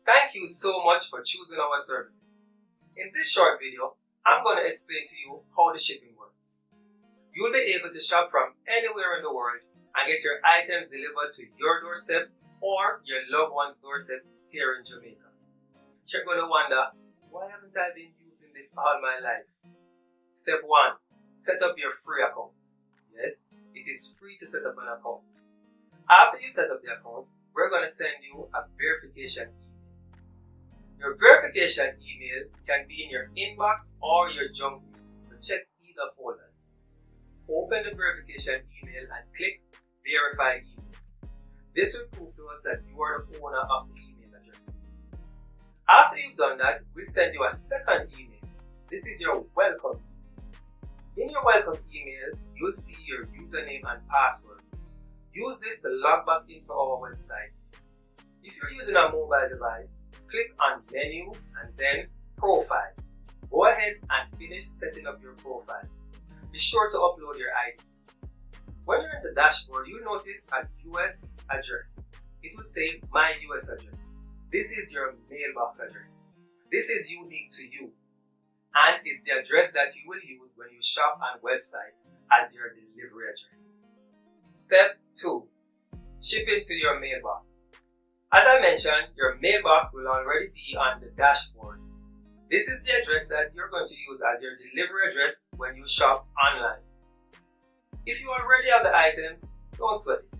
Thank you so much for choosing our services. In this short video, I'm going to explain to you how the shipping works. You'll be able to shop from anywhere in the world and get your items delivered to your doorstep or your loved one's doorstep here in Jamaica. You're going to wonder, why haven't I been using this all my life? Step 1. Set up your free account. Yes, it is free to set up an account. After you set up the account, we're going to send you a verification email. Your verification email can be in your inbox or your junk mail, so check either folders. Open the verification email and click Verify Email. This will prove to us that you are the owner of the email address. After you've done that, we'll send you a second email. This is your welcome email. In your welcome email, you'll see your username and password. Use this to log back into our website. If you're using a mobile device, click on Menu and then Profile. Go ahead and finish setting up your profile. Be sure to upload your ID. When you're in the dashboard, you'll notice a US address. It will say My US Address. This is your mailbox address. This is unique to you and is the address that you will use when you shop on websites as your delivery address. Step 2. Shipping to your mailbox. As I mentioned, your mailbox will already be on the dashboard. This is the address that you're going to use as your delivery address when you shop online. If you already have the items, don't sweat it.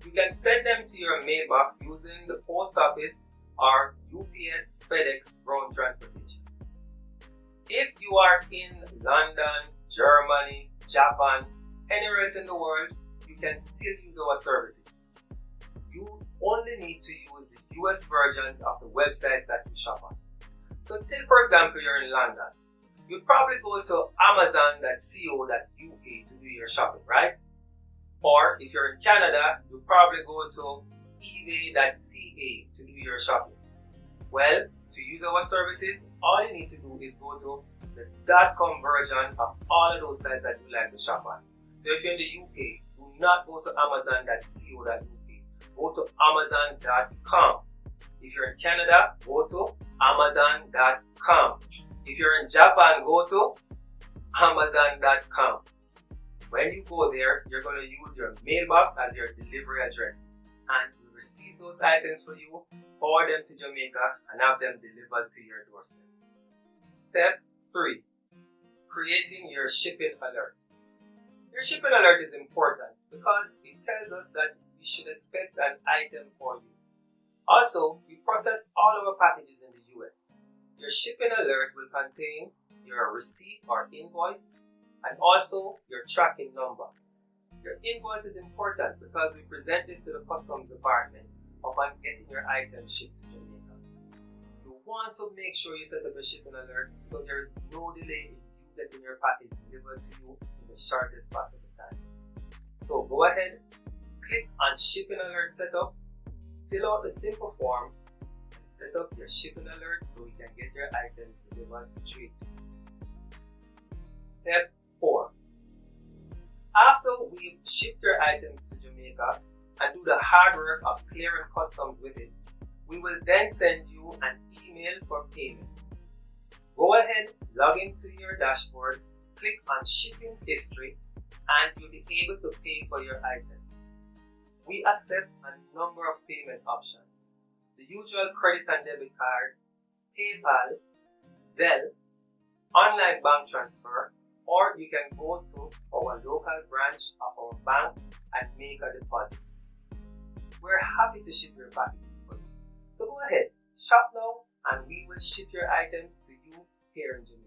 You can send them to your mailbox using the post office or UPS, FedEx, ground transportation. If you are in London, Germany, Japan, anywhere else in the world, you can still use our services. You only need to use the US versions of the websites that you shop on. So take for example you're in London. You'll probably go to amazon.co.uk to do your shopping, right? Or if you're in Canada, you'll probably go to ebay.ca to do your shopping. Well, to use our services, all you need to do is go to the .com version of all of those sites that you like to shop on. So if you're in the UK, do not go to amazon.co.uk. Go to amazon.com. If you're in Canada, go to amazon.com. If you're in Japan, go to amazon.com. When you go there, you're going to use your mailbox as your delivery address and we'll receive those items for you, forward them to Jamaica and have them delivered to your doorstep. Step 3. Creating your shipping alert. Your shipping alert is important because it tells us that we should expect an item for you. Also, we process all our packages in the US. Your shipping alert will contain your receipt or invoice and also your tracking number. Your invoice is important because we present this to the customs department upon getting your item shipped to Jamaica. You want to make sure you set up a shipping alert so there is no delay in you getting your package delivered to you in the shortest possible time. So go ahead, click on Shipping Alert Setup, fill out the simple form, and set up your shipping alert so you can get your item delivered straight to you. Step 4. After we've shipped your item to Jamaica and do the hard work of clearing customs with it, we will then send you an email for payment. Go ahead, log into your dashboard, click on Shipping History, and you'll be able to pay for your items. We accept a number of payment options. The usual credit and debit card, PayPal, Zelle, online bank transfer, or you can go to our local branch of our bank and make a deposit. We're happy to ship your packages for you. So go ahead, shop now and we will ship your items to you here in Jamaica.